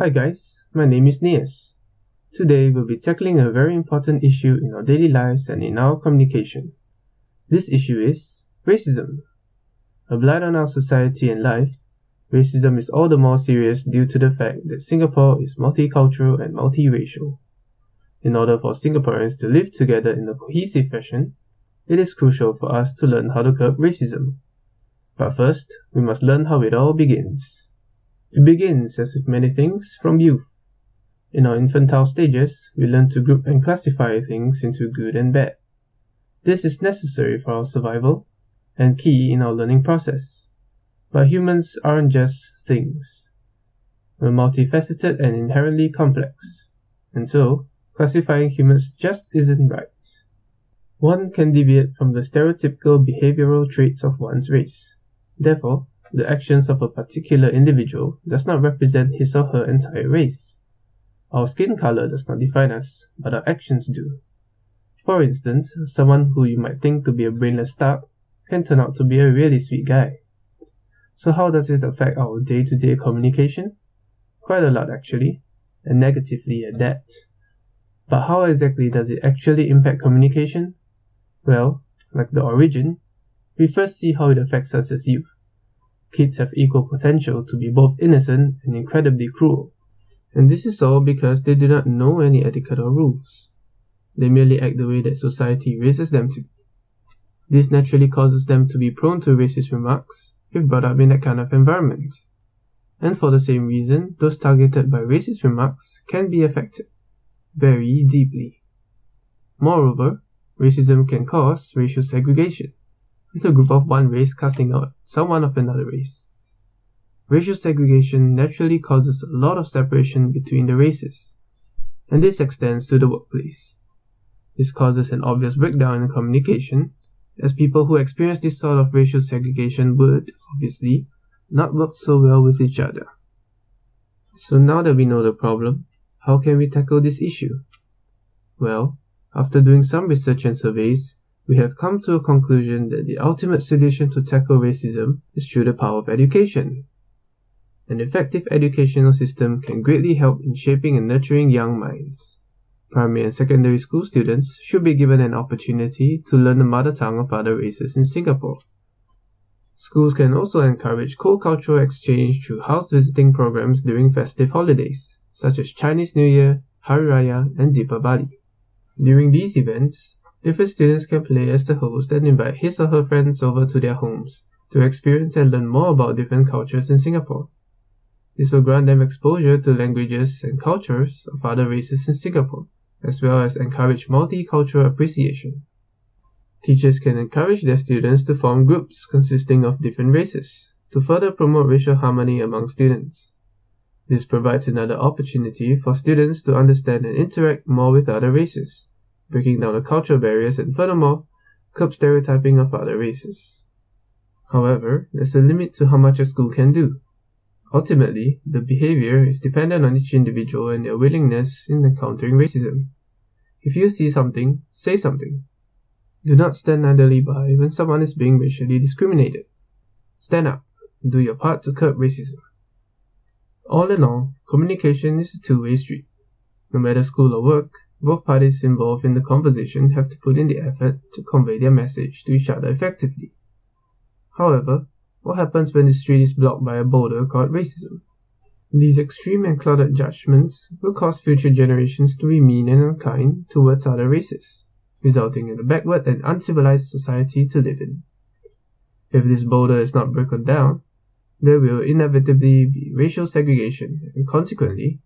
Hi guys, my name is Nias. Today we'll be tackling a very important issue in our daily lives and in our communication. This issue is racism. A blight on our society and life, racism is all the more serious due to the fact that Singapore is multicultural and multiracial. In order for Singaporeans to live together in a cohesive fashion, it is crucial for us to learn how to curb racism. But first, we must learn how it all begins. It begins, as with many things, from youth. In our infantile stages, we learn to group and classify things into good and bad. This is necessary for our survival and key in our learning process. But humans aren't just things. We're multifaceted and inherently complex. And so, classifying humans just isn't right. One can deviate from the stereotypical behavioral traits of one's race. Therefore, the actions of a particular individual does not represent his or her entire race. Our skin color does not define us, but our actions do. For instance, someone who you might think to be a brainless tub can turn out to be a really sweet guy. So how does it affect our day-to-day communication? Quite a lot actually, and negatively at that. But how exactly does it actually impact communication? Well, like the origin, we first see how it affects us as youth. Kids have equal potential to be both innocent and incredibly cruel. And this is all because they do not know any etiquette or rules. They merely act the way that society raises them to be. This naturally causes them to be prone to racist remarks if brought up in that kind of environment. And for the same reason, those targeted by racist remarks can be affected very deeply. Moreover, racism can cause racial segregation, with a group of one race casting out someone of another race. Racial segregation naturally causes a lot of separation between the races, and this extends to the workplace. This causes an obvious breakdown in communication, as people who experience this sort of racial segregation would, obviously, not work so well with each other. So now that we know the problem, how can we tackle this issue? Well, after doing some research and surveys, we have come to a conclusion that the ultimate solution to tackle racism is through the power of education. An effective educational system can greatly help in shaping and nurturing young minds. Primary and secondary school students should be given an opportunity to learn the mother tongue of other races in Singapore. Schools can also encourage co-cultural exchange through house visiting programs during festive holidays, such as Chinese New Year, Hari Raya, and Deepavali. During these events, different students can play as the host and invite his or her friends over to their homes to experience and learn more about different cultures in Singapore. This will grant them exposure to languages and cultures of other races in Singapore, as well as encourage multicultural appreciation. Teachers can encourage their students to form groups consisting of different races to further promote racial harmony among students. This provides another opportunity for students to understand and interact more with other races, breaking down the cultural barriers and furthermore, curb stereotyping of other races. However, there's a limit to how much a school can do. Ultimately, the behavior is dependent on each individual and their willingness in encountering racism. If you see something, say something. Do not stand idly by when someone is being racially discriminated. Stand up and do your part to curb racism. All in all, communication is a two-way street. No matter school or work, both parties involved in the conversation have to put in the effort to convey their message to each other effectively. However, what happens when the street is blocked by a boulder called racism? These extreme and clouded judgments will cause future generations to be mean and unkind towards other races, resulting in a backward and uncivilized society to live in. If this boulder is not broken down, there will inevitably be racial segregation and consequently,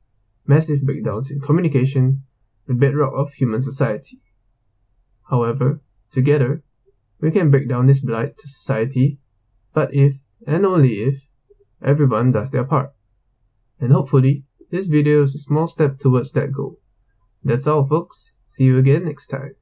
massive breakdowns in communication, the bedrock of human society. However, together, we can break down this blight to society, but if, and only if, everyone does their part. And hopefully, this video is a small step towards that goal. That's all folks, see you again next time.